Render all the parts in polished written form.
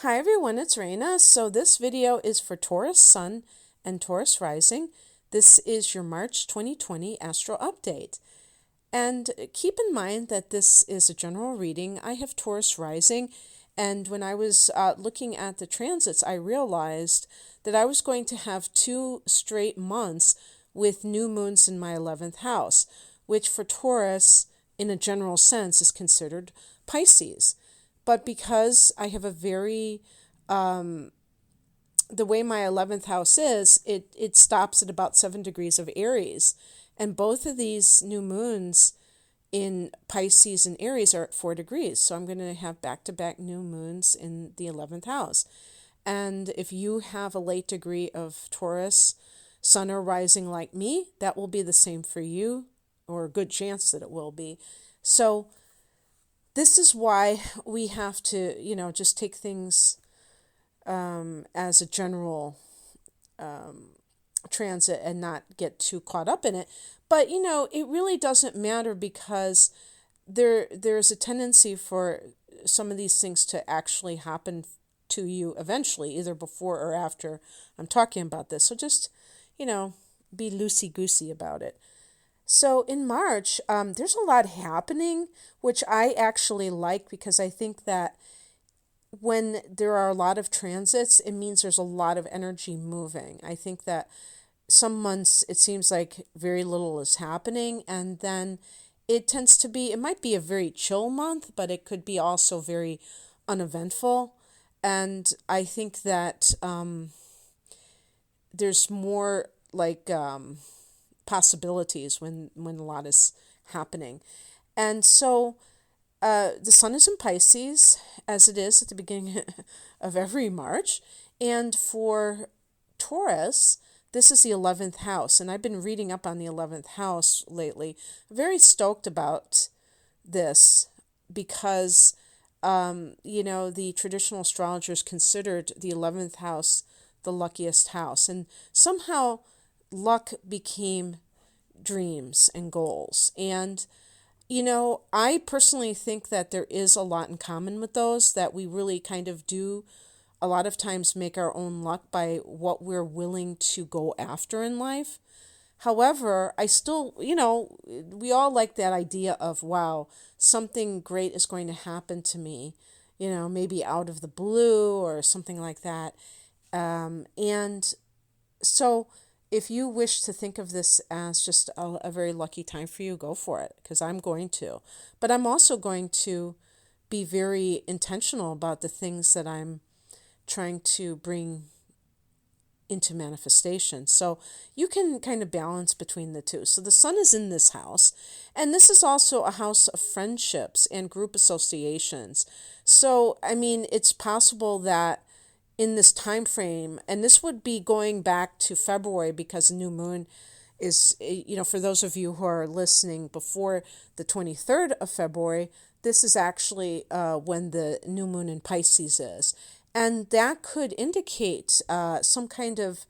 Hi everyone, it's Raina. So this video is for Taurus Sun and Taurus Rising. This is your March 2020 Astro Update. And keep in mind that this is a general reading. I have Taurus Rising, and when I was looking at the transits, I realized that I was going to have 2 straight months with new moons in my 11th house, which for Taurus, in a general sense, is considered Pisces. But because I have a very, the way my 11th house is, it stops at about 7 degrees of Aries. And both of these new moons in Pisces and Aries are at 4 degrees. So I'm going to have back-to-back new moons in the 11th house. And if you have a late degree of Taurus, Sun or Rising like me, that will be the same for you, or a good chance that it will be. So this is why we have to, just take things as a general transit and not get too caught up in it. But, it really doesn't matter because there's a tendency for some of these things to actually happen to you eventually, either before or after I'm talking about this. So just, be loosey-goosey about it. So in March, there's a lot happening, which I actually like because I think that when there are a lot of transits, it means there's a lot of energy moving. I think that some months it seems like very little is happening, and then it might be a very chill month, but it could be also very uneventful. And I think that there's more like possibilities when a lot is happening. And so the sun is in Pisces, as it is at the beginning of every March. And for Taurus, this is the 11th house. And I've been reading up on the 11th house lately. Very stoked about this because, the traditional astrologers considered the 11th house the luckiest house. And somehow luck became dreams and goals. And, I personally think that there is a lot in common with those, that we really kind of do a lot of times make our own luck by what we're willing to go after in life. However, I still, we all like that idea of, wow, something great is going to happen to me, maybe out of the blue or something like that. And so if you wish to think of this as just a very lucky time for you, go for it, because I'm going to. But I'm also going to be very intentional about the things that I'm trying to bring into manifestation. So you can kind of balance between the two. So the sun is in this house, and this is also a house of friendships and group associations. So, it's possible that in this time frame, and this would be going back to February because the new moon is, for those of you who are listening before the 23rd of February, this is actually when the new moon in Pisces is. And that could indicate some kind of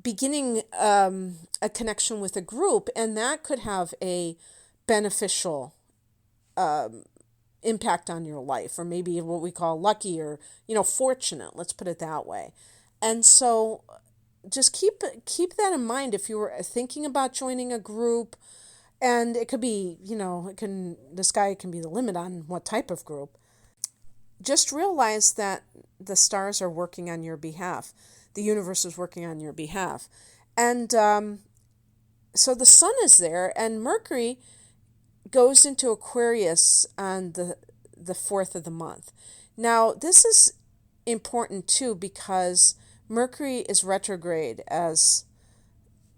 beginning a connection with a group, and that could have a beneficial impact on your life, or maybe what we call lucky, or fortunate, let's put it that way. And so just keep that in mind if you were thinking about joining a group. And it could be, the sky can be the limit on what type of group. Just realize that the stars are working on your behalf. The universe is working on your behalf. And so the sun is there, and Mercury goes into Aquarius on the 4th of the month. Now, this is important too because Mercury is retrograde as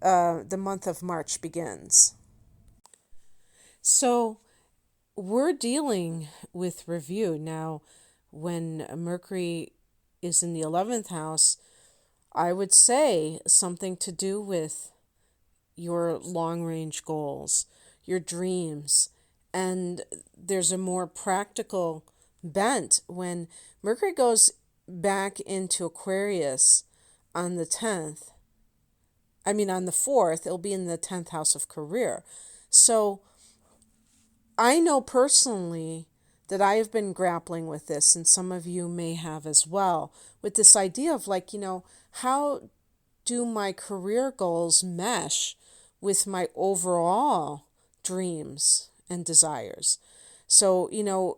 the month of March begins. So we're dealing with review. Now, when Mercury is in the 11th house, I would say something to do with your long-range goals, your dreams, and there's a more practical bent when Mercury goes back into Aquarius on the 10th. On the 4th, it'll be in the 10th house of career. So I know personally that I have been grappling with this, and some of you may have as well, with this idea of like, how do my career goals mesh with my overall dreams and desires? So,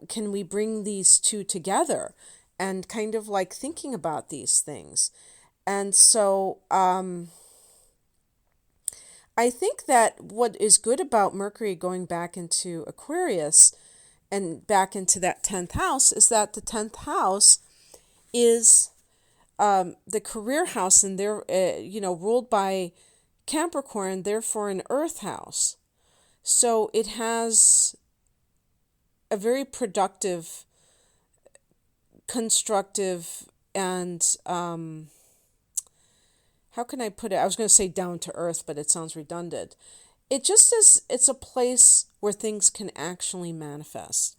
can we bring these two together and kind of like thinking about these things? And so, I think that what is good about Mercury going back into Aquarius and back into that 10th house is that the 10th house is the career house, and they're, ruled by Capricorn, therefore an earth house. So it has a very productive, constructive, and how can I put it? I was going to say down to earth, but it sounds redundant. It just is, it's a place where things can actually manifest.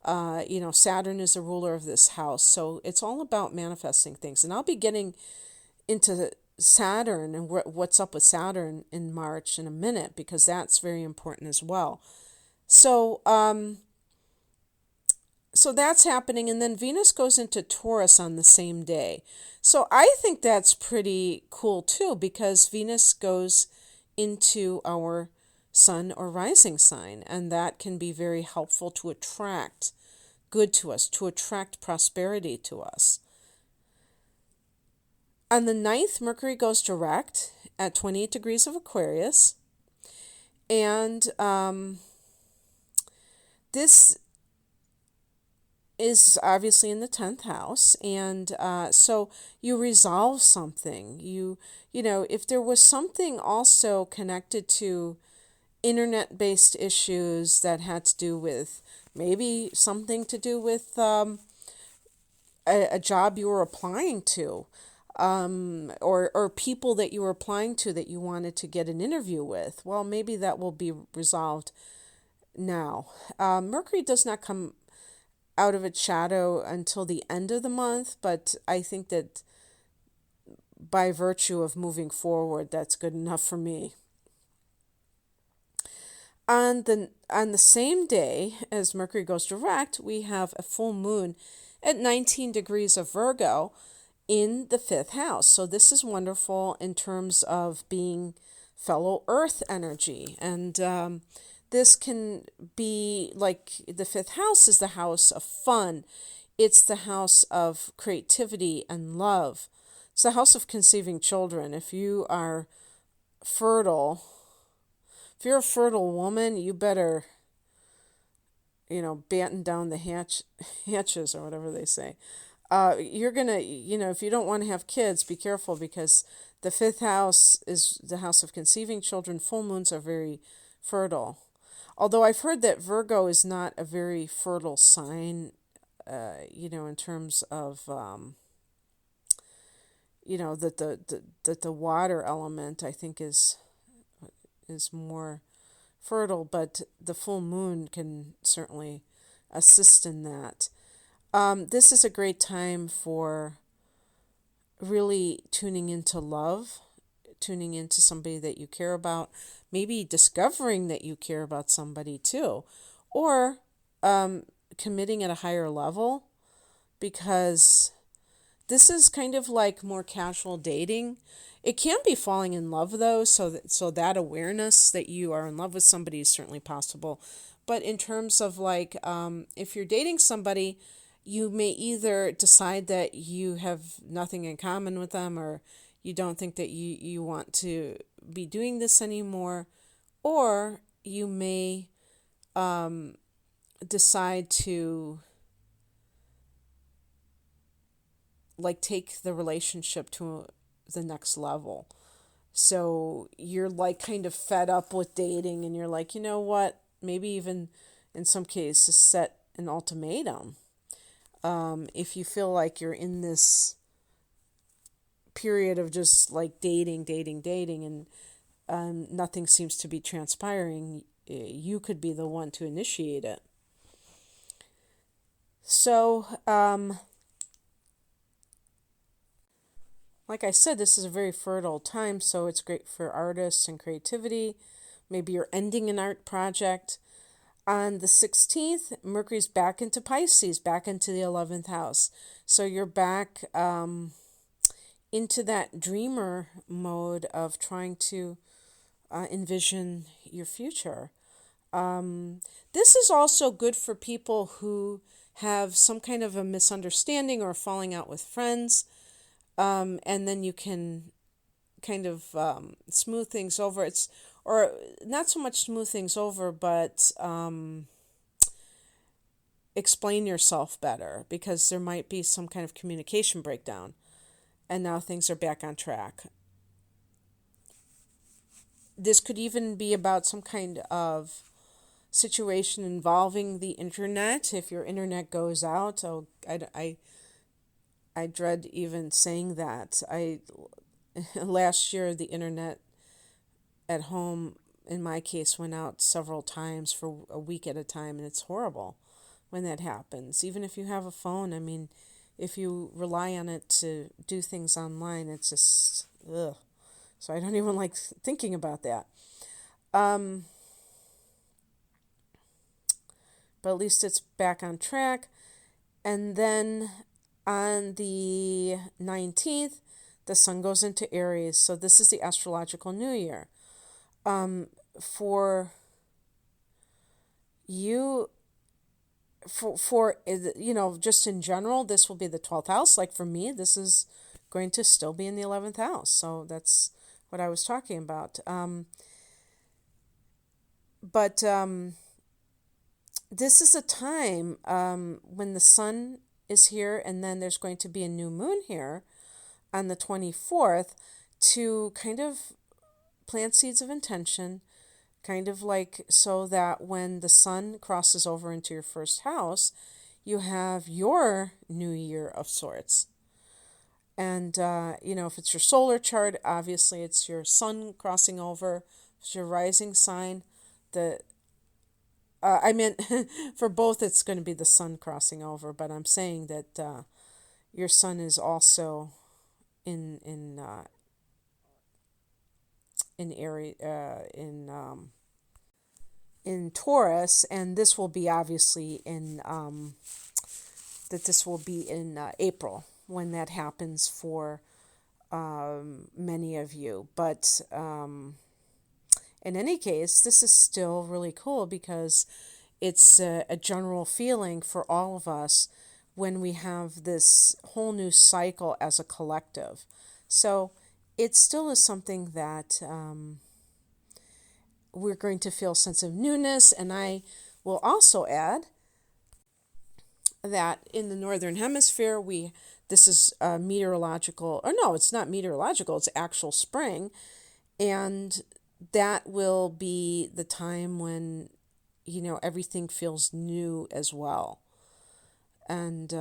Saturn is a ruler of this house, so it's all about manifesting things. And I'll be getting into Saturn and what's up with Saturn in March in a minute, because that's very important as well. So, so that's happening, and then Venus goes into Taurus on the same day. So I think that's pretty cool too, because Venus goes into our sun or rising sign, and that can be very helpful to attract good to us, to attract prosperity to us. On the 9th, Mercury goes direct at 28 degrees of Aquarius, and this is obviously in the 10th house, and so you resolve something. If there was something also connected to internet-based issues that had to do with maybe something to do with a job you were applying to, or people that you were applying to that you wanted to get an interview with, well, maybe that will be resolved now. Mercury does not come out of its shadow until the end of the month, but I think that by virtue of moving forward, that's good enough for me. On the same day as Mercury goes direct, we have a full moon at 19 degrees of Virgo in the 5th house. So this is wonderful in terms of being fellow Earth energy. And this can be like the 5th house is the house of fun. It's the house of creativity and love. It's the house of conceiving children. If you are fertile, if you're a fertile woman, you better, batten down the hatches or whatever they say. You're going to, if you don't want to have kids, be careful, because the 5th house is the house of conceiving children. Full moons are very fertile. Although I've heard that Virgo is not a very fertile sign, in terms of, that the water element, I think, is more fertile, but the full moon can certainly assist in that. This is a great time for really tuning into love, tuning into somebody that you care about, maybe discovering that you care about somebody too, or committing at a higher level, because this is kind of like more casual dating. It can be falling in love, though, so that awareness that you are in love with somebody is certainly possible. But in terms of like, if you're dating somebody, you may either decide that you have nothing in common with them, or you don't think that you want to be doing this anymore, or you may decide to like take the relationship to the next level. So you're like kind of fed up with dating, and you're like, you know what, maybe even in some cases set an ultimatum. If you feel like you're in this period of just like dating, and nothing seems to be transpiring, you could be the one to initiate it. So, like I said, this is a very fertile time, so it's great for artists and creativity. Maybe you're ending an art project. On the 16th, Mercury's back into Pisces, back into the 11th house. So you're back into that dreamer mode of trying to envision your future. This is also good for people who have some kind of a misunderstanding or falling out with friends, and then you can kind of smooth things over. Or not so much smooth things over, but explain yourself better, because there might be some kind of communication breakdown, and now things are back on track. This could even be about some kind of situation involving the internet. If your internet goes out, I dread even saying that. Last year the internet at home, in my case, went out several times for a week at a time, and it's horrible when that happens. Even if you have a phone, I mean, if you rely on it to do things online, it's just ugh. So I don't even like thinking about that. But at least it's back on track. And then on the 19th, the sun goes into Aries. So this is the astrological new year. For you, for just in general, this will be the 12th house. Like for me, this is going to still be in the 11th house. So that's what I was talking about. But this is a time when the sun is here, and then there's going to be a new moon here on the 24th to kind of plant seeds of intention, kind of like so that when the sun crosses over into your first house, you have your new year of sorts. And, if it's your solar chart, obviously it's your sun crossing over. If it's your rising sign, I meant for both it's going to be the sun crossing over, but I'm saying that your sun is also in area in Taurus, and this will be obviously in April when that happens for many of you. But in any case, this is still really cool because it's a general feeling for all of us when we have this whole new cycle as a collective. So it still is something that we're going to feel a sense of newness. And I will also add that in the Northern Hemisphere, this is meteorological, or no, it's not meteorological, it's actual spring. And that will be the time when, everything feels new as well. And,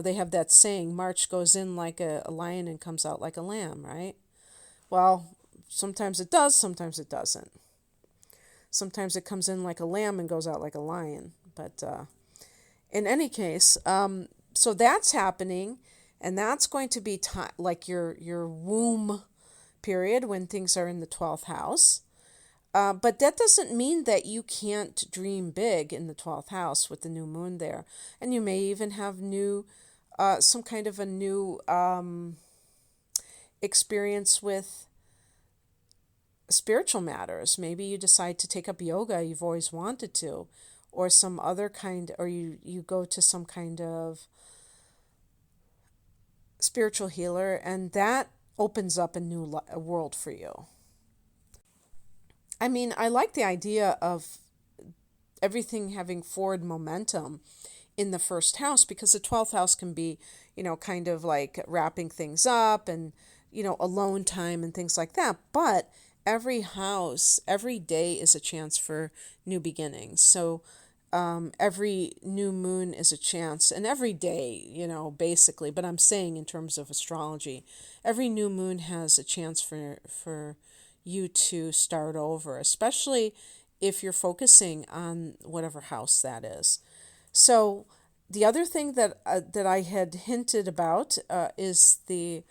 they have that saying, March goes in like a lion and comes out like a lamb, right? Well, sometimes it does, sometimes it doesn't. Sometimes it comes in like a lamb and goes out like a lion. But in any case, so that's happening, and that's going to be like your womb period when things are in the 12th house. But that doesn't mean that you can't dream big in the 12th house with the new moon there. And you may even have some kind of a new experience with spiritual matters. Maybe you decide to take up yoga you've always wanted to, or some other kind, or you go to some kind of spiritual healer, and that opens up a new world for you. I mean, I like the idea of everything having forward momentum in the first house, because the 12th house can be, kind of like wrapping things up and, alone time and things like that. But every day is a chance for new beginnings. So every new moon is a chance, and every day, basically, but I'm saying in terms of astrology, every new moon has a chance for you to start over, especially if you're focusing on whatever house that is. So the other thing that I had hinted about is the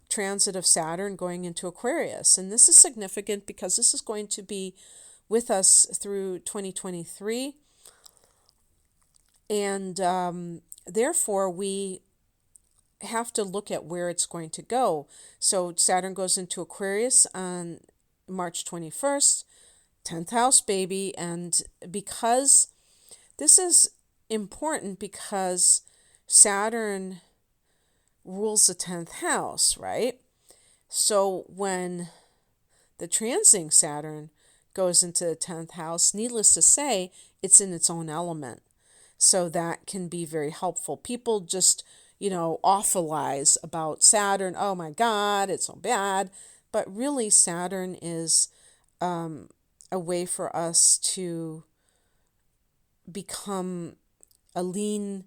transit of Saturn going into Aquarius, and this is significant because this is going to be with us through 2023. And therefore, we have to look at where it's going to go. So Saturn goes into Aquarius on March 21st, 10th house, baby. And because this is important, because Saturn rules the 10th house, right? So when the transing Saturn goes into the 10th house, needless to say, it's in its own element. So that can be very helpful. People just, awfulize about Saturn. Oh my God, it's so bad. But really, Saturn is a way for us to become a lean,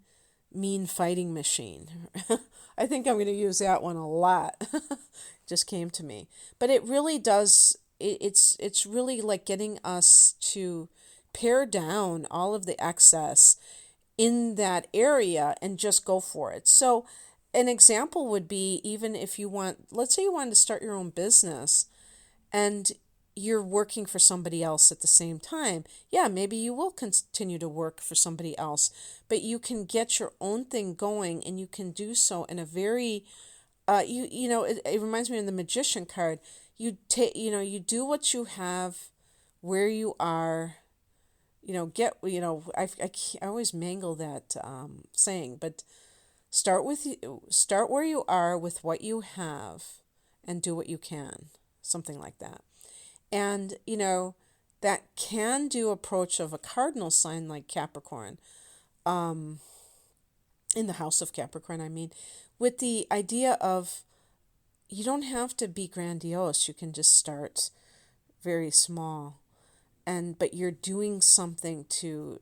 mean fighting machine. I think I'm going to use that one a lot. Just came to me. But it really does, it's really like getting us to pare down all of the excess in that area and just go for it. So an example would be, even if you want, let's say you wanted to start your own business and you're working for somebody else at the same time. Yeah, maybe you will continue to work for somebody else, but you can get your own thing going, and you can do so in a very it reminds me of the magician card. You do what you have where you are. I always mangle that saying, but start where you are with what you have, and do what you can, something like that. And that can-do approach of a cardinal sign like Capricorn, in the house of Capricorn, I mean, with the idea of you don't have to be grandiose. You can just start very small, but you're doing something to,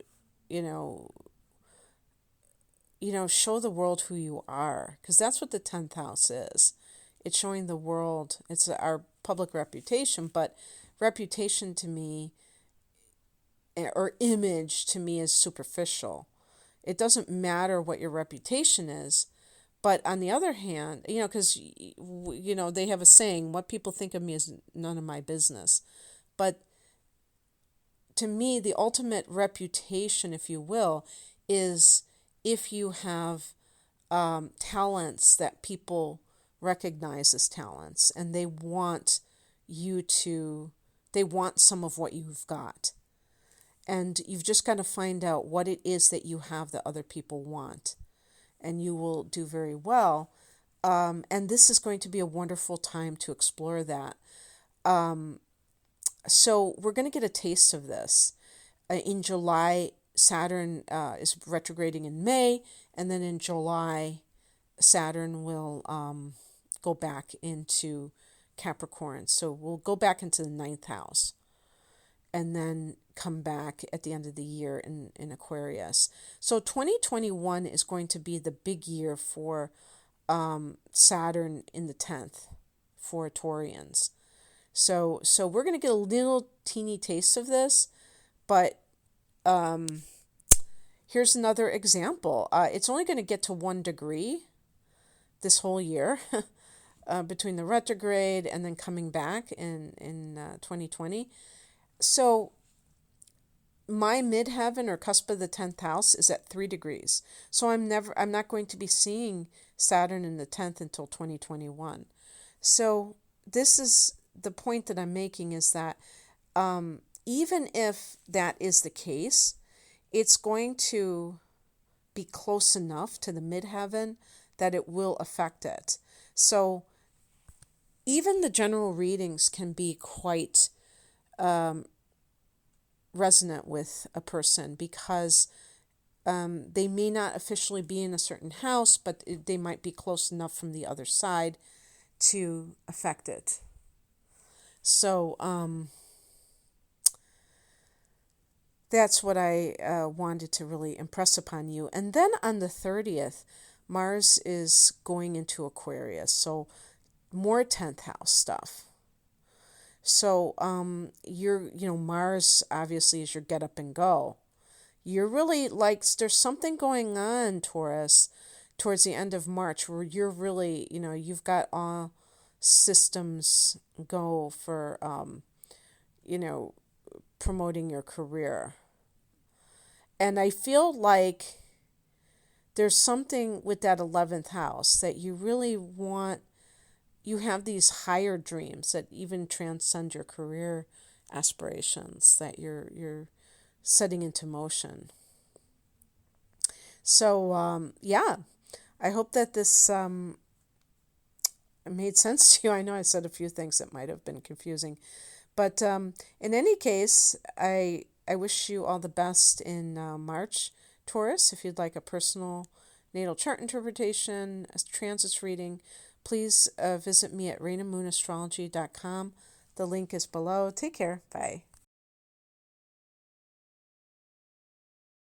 show the world who you are, because that's what the 10th house is. It's showing the world. It's our public reputation, but reputation to me, or image to me, is superficial. It doesn't matter what your reputation is. But on the other hand, because, they have a saying, what people think of me is none of my business. But to me, the ultimate reputation, if you will, is if you have talents that people recognize as talents, and they want some of what you've got. And you've just got to find out what it is that you have that other people want, and you will do very well. And this is going to be a wonderful time to explore that. So we're going to get a taste of this. In July, Saturn is retrograding in May, and then in July, Saturn will go back into Capricorn. So we'll go back into the 9th house, and then come back at the end of the year in Aquarius. So 2021 is going to be the big year for Saturn in the 10th for Taurians. So we're going to get a little teeny taste of this, but here's another example. It's only going to get to 1 degree this whole year between the retrograde and then coming back in 2020. So my midheaven, or cusp of the 10th house, is at 3 degrees. So I'm not going to be seeing Saturn in the 10th until 2021. So this is the point that I'm making, is that even if that is the case, it's going to be close enough to the midheaven that it will affect it. So even the general readings can be quite resonant with a person, because they may not officially be in a certain house, but they might be close enough from the other side to affect it. So that's what I wanted to really impress upon you. And then on the 30th, Mars is going into Aquarius, so more 10th house stuff. So Mars obviously is your get up and go. You're really there's something going on, Taurus, towards the end of March, where you're really, you've got all systems go for, promoting your career. And I feel like there's something with that 11th house that you really want. You have these higher dreams that even transcend your career aspirations that you're setting into motion. So yeah, I hope that this made sense to you. I know I said a few things that might have been confusing, but in any case, I wish you all the best in March, Taurus. If you'd like a personal natal chart interpretation, a transits reading, please visit me at rainamoonastrology.com. The link is below. Take care. Bye.